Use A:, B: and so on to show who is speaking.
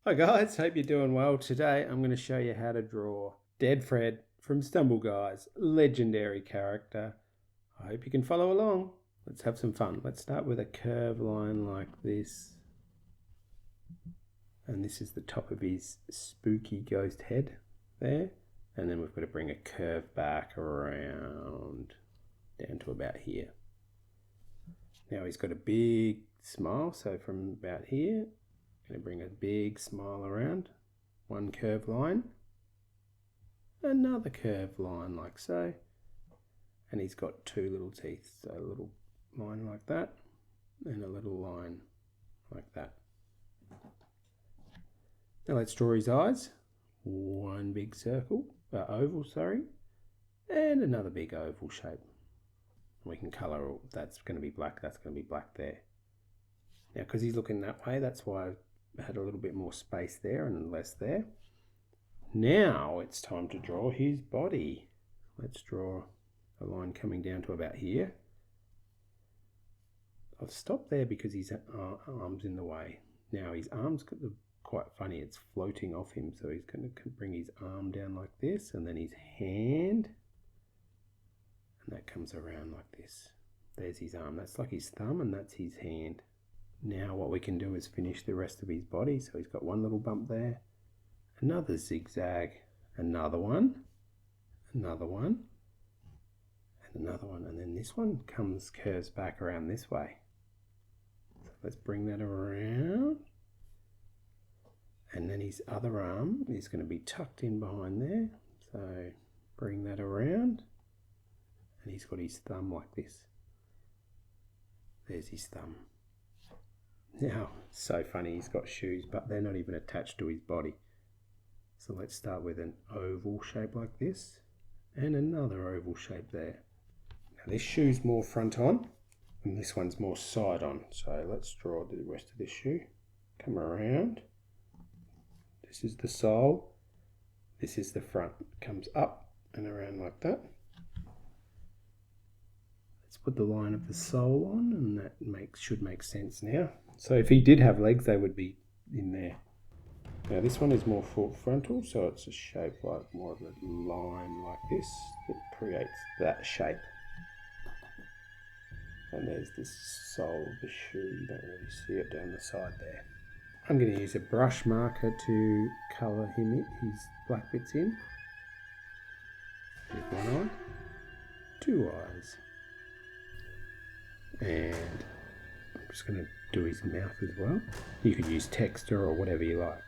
A: Hi guys, hope you're doing well. Today I'm going to show you how to draw Dead Fred from Stumble Guys, legendary character. I hope you can follow along. Let's have some fun. Let's start with a curved line like this. And this is the top of his spooky ghost head there. And then we've got to bring a curve back around down to about here. Now he's got a big smile, so from about here, I'm going to bring a big smile around, one curved line, another curved line like so, and he's got two little teeth, so a little line like that, and a little line like that. Now let's draw his eyes, one big circle, oval, and another big oval shape. We can colour all, that's going to be black, that's going to be black there. Now because he's looking that way, that's why I had a little bit more space there and less there. Now it's time to draw his body. Let's draw a line coming down to about here. I've stopped there because his arm's in the way. Now his arm's quite funny, it's floating off him, so he's going to bring his arm down like this, and then his hand, and that comes around like this. There's his arm, that's like his thumb, and that's his hand. Now what we can do is finish the rest of his body. So he's got one little bump there, another zigzag, another one, and another one, and then this one curves back around this way. So let's bring that around, and then his other arm is going to be tucked in behind there. So bring that around, and he's got his thumb like this. There's his thumb. Now, so funny, he's got shoes, but they're not even attached to his body. So let's start with an oval shape like this, and another oval shape there. Now this shoe's more front on, and this one's more side on. So let's draw the rest of this shoe. Come around. This is the sole. This is the front. It comes up and around like that. Let's put the line of the sole on, and that should make sense now. So if he did have legs, they would be in there. Now this one is more frontal, so it's a shape like more of a line like this that creates that shape. And there's this sole of the shoe, you don't really see it down the side there. I'm going to use a brush marker to colour his black bits in. With one eye, two eyes. And I'm just going to do his mouth as well. You could use texture or whatever you like.